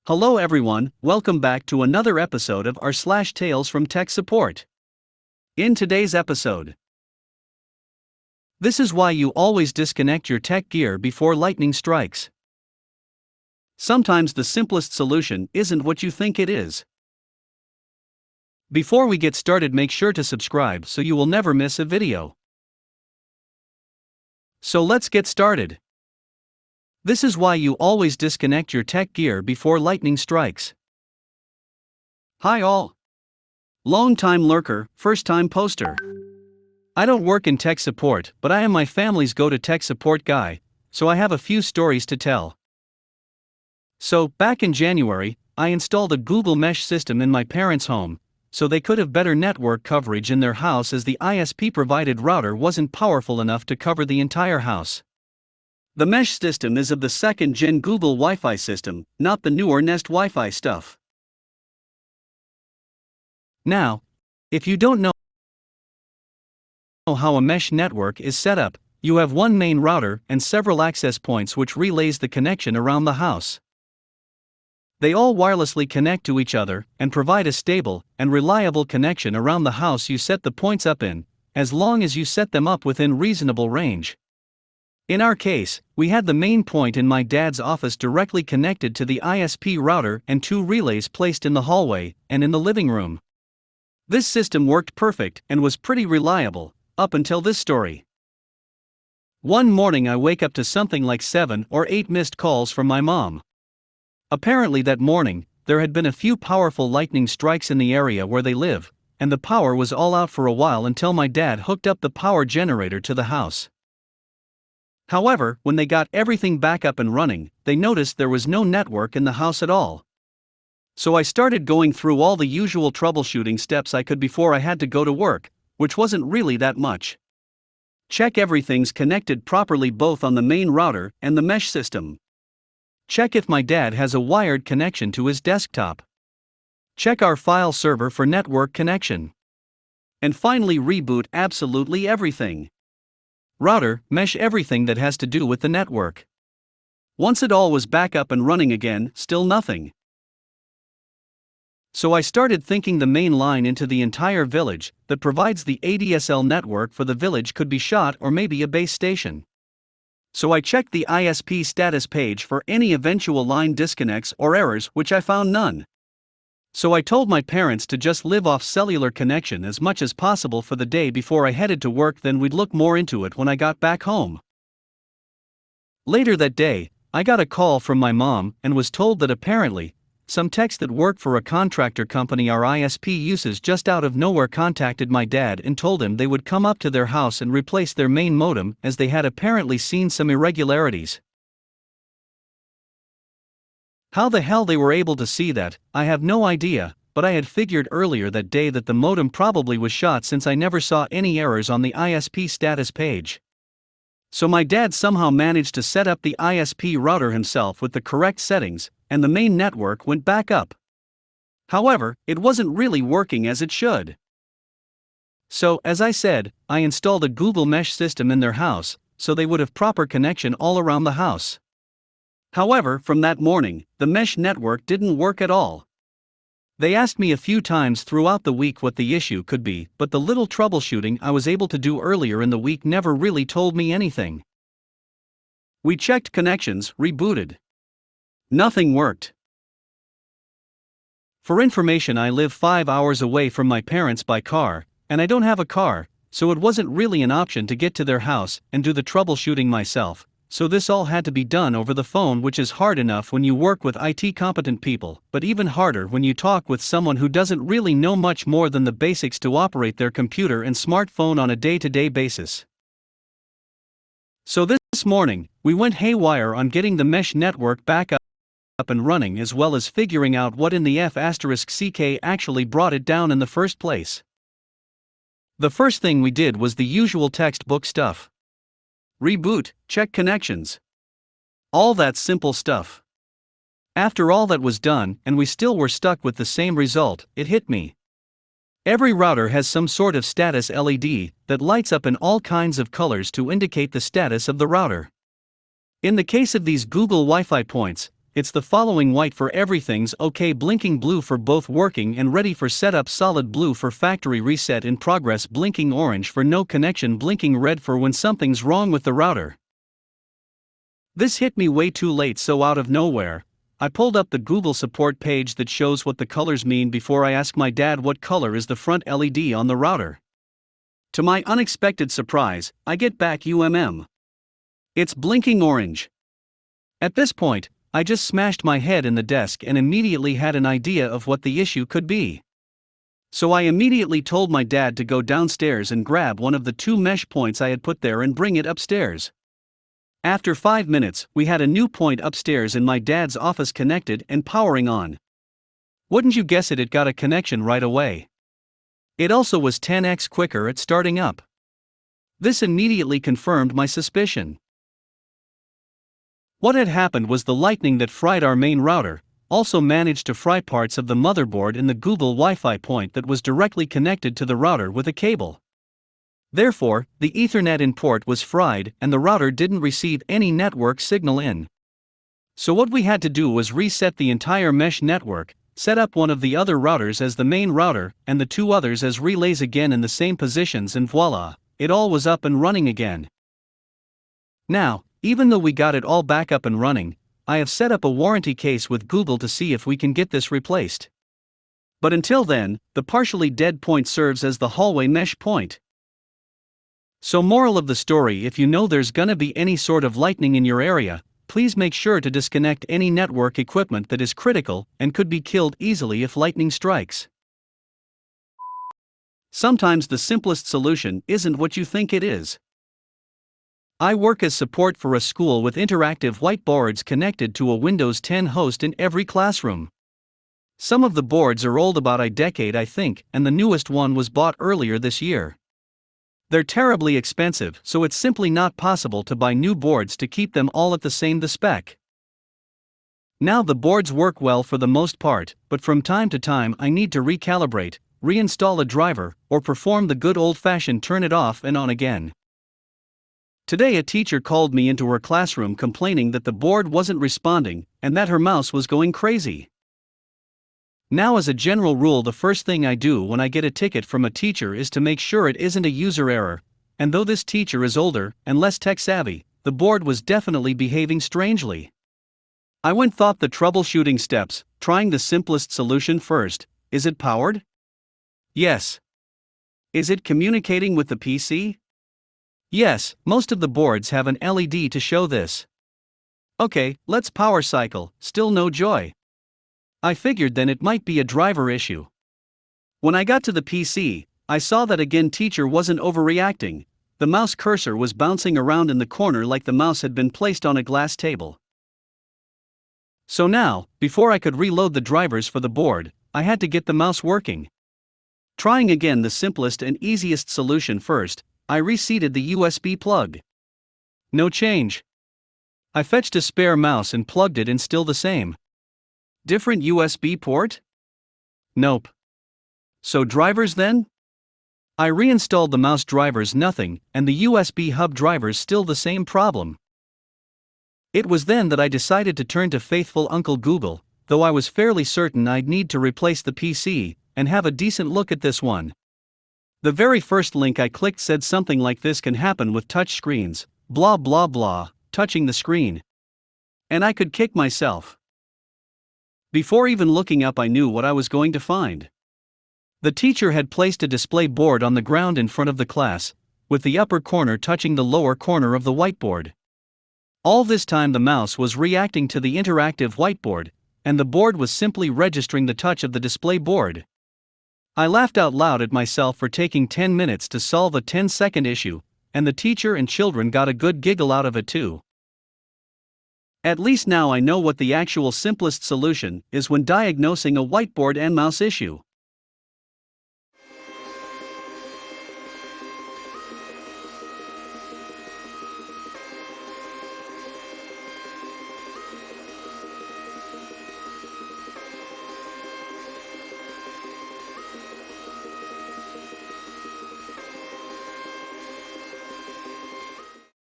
Hello everyone, welcome back to another episode of r slash Tales from Tech Support. In today's episode, this is why you always disconnect your tech gear before lightning strikes. Sometimes the simplest solution isn't what you think it is. Before we get started, make sure to subscribe so you will never miss a video. So let's get started. This is why you always disconnect your tech gear before lightning strikes. Hi all. Long-time lurker, first-time poster. I don't work in tech support, but I am my family's go-to tech support guy, so I have a few stories to tell. So, back in January, I installed a Google Mesh system in my parents' home, so they could have better network coverage in their house as the ISP-provided router wasn't powerful enough to cover the entire house. The Mesh system is of the second-gen Google Wi-Fi system, not the newer Nest Wi-Fi stuff. Now, if you don't know how a mesh network is set up, you have one main router and several access points which relays the connection around the house. They all wirelessly connect to each other and provide a stable and reliable connection around the house you set the points up in, as long as you set them up within reasonable range. In our case, we had the main point in my dad's office directly connected to the ISP router and two relays placed in the hallway and in the living room. This system worked perfect and was pretty reliable, up until this story. One morning I wake up to something like 7 or 8 missed calls from my mom. Apparently that morning, there had been a few powerful lightning strikes in the area where they live, and the power was all out for a while until my dad hooked up the power generator to the house. However, when they got everything back up and running, they noticed there was no network in the house at all. So I started going through all the usual troubleshooting steps I could before I had to go to work, which wasn't really that much. Check everything's connected properly both on the main router and the mesh system. Check if my dad has a wired connection to his desktop. Check our file server for network connection. And finally reboot absolutely everything. Router, mesh, everything that has to do with the network. Once it all was back up and running again, still nothing. So I started thinking the main line into the entire village that provides the ADSL network for the village could be shot or maybe a base station. So I checked the ISP status page for any eventual line disconnects or errors, which I found none. So I told my parents to just live off cellular connection as much as possible for the day before I headed to work, then we'd look more into it when I got back home. Later that day, I got a call from my mom and was told that apparently, some techs that work for a contractor company our ISP uses just out of nowhere contacted my dad and told him they would come up to their house and replace their main modem as they had apparently seen some irregularities. How the hell they were able to see that, I have no idea, but I had figured earlier that day that the modem probably was shot since I never saw any errors on the ISP status page. So my dad somehow managed to set up the ISP router himself with the correct settings, and the main network went back up. However, it wasn't really working as it should. So, as I said, I installed a Google Mesh system in their house, so they would have proper connection all around the house. However, from that morning, the mesh network didn't work at all. They asked me a few times throughout the week what the issue could be, but the little troubleshooting I was able to do earlier in the week never really told me anything. We checked connections, rebooted. Nothing worked. For information, I live 5 hours away from my parents by car, and I don't have a car, so it wasn't really an option to get to their house and do the troubleshooting myself. So this all had to be done over the phone, which is hard enough when you work with IT competent people, but even harder when you talk with someone who doesn't really know much more than the basics to operate their computer and smartphone on a day-to-day basis. So this morning, we went haywire on getting the mesh network back up and running, as well as figuring out what in the F***ck actually brought it down in the first place. The first thing we did was the usual textbook stuff. Reboot, check connections. All that simple stuff. After all that was done, and we still were stuck with the same result, it hit me. Every router has some sort of status LED that lights up in all kinds of colors to indicate the status of the router. In the case of these Google Wi-Fi points, it's the following: white for everything's okay, blinking blue for both working and ready for setup, solid blue for factory reset in progress, blinking orange for no connection, blinking red for when something's wrong with the router. This hit me way too late, so out of nowhere, I pulled up the Google support page that shows what the colors mean before I ask my dad what color is the front LED on the router. To my unexpected surprise, I get back it's blinking orange. At this point, I just smashed my head in the desk and immediately had an idea of what the issue could be. So I immediately told my dad to go downstairs and grab one of the 2 mesh points I had put there and bring it upstairs. After 5 minutes, we had a new point upstairs in my dad's office connected and powering on. Wouldn't you guess it got a connection right away. It also was 10x quicker at starting up. This immediately confirmed my suspicion. What had happened was the lightning that fried our main router also managed to fry parts of the motherboard in the Google Wi-Fi point that was directly connected to the router with a cable. Therefore, the Ethernet in port was fried and the router didn't receive any network signal in. So what we had to do was reset the entire mesh network, set up one of the other routers as the main router and the 2 others as relays again in the same positions, and voila, it all was up and running again. Now, even though we got it all back up and running, I have set up a warranty case with Google to see if we can get this replaced. But until then, the partially dead point serves as the hallway mesh point. So moral of the story: if you know there's gonna be any sort of lightning in your area, please make sure to disconnect any network equipment that is critical and could be killed easily if lightning strikes. Sometimes the simplest solution isn't what you think it is. I work as support for a school with interactive whiteboards connected to a Windows 10 host in every classroom. Some of the boards are old, about a decade I think, and the newest one was bought earlier this year. They're terribly expensive, so it's simply not possible to buy new boards to keep them all at the same spec. Now the boards work well for the most part, but from time to time I need to recalibrate, reinstall a driver, or perform the good old-fashioned turn it off and on again. Today a teacher called me into her classroom complaining that the board wasn't responding and that her mouse was going crazy. Now, as a general rule, the first thing I do when I get a ticket from a teacher is to make sure it isn't a user error, and though this teacher is older and less tech-savvy, the board was definitely behaving strangely. I went thought the troubleshooting steps, trying the simplest solution first. Is it powered? Yes. Is it communicating with the PC? Yes, most of the boards have an LED to show this. Okay, let's power cycle, still no joy. I figured then it might be a driver issue. When I got to the PC, I saw that again teacher wasn't overreacting. The mouse cursor was bouncing around in the corner like the mouse had been placed on a glass table. So now, before I could reload the drivers for the board, I had to get the mouse working. Trying again the simplest and easiest solution first, I reseated the USB plug. No change. I fetched a spare mouse and plugged it in, still the same. Different USB port? Nope. So drivers then? I reinstalled the mouse drivers, nothing, and the USB hub drivers still the same problem. It was then that I decided to turn to faithful Uncle Google, though I was fairly certain I'd need to replace the PC and have a decent look at this one. The very first link I clicked said something like this can happen with touch screens, blah blah blah, touching the screen. And I could kick myself. Before even looking up, I knew what I was going to find. The teacher had placed a display board on the ground in front of the class, with the upper corner touching the lower corner of the whiteboard. All this time the mouse was reacting to the interactive whiteboard, and the board was simply registering the touch of the display board. I laughed out loud at myself for taking 10 minutes to solve a 10-second issue, and the teacher and children got a good giggle out of it too. At least now I know what the actual simplest solution is when diagnosing a whiteboard and mouse issue.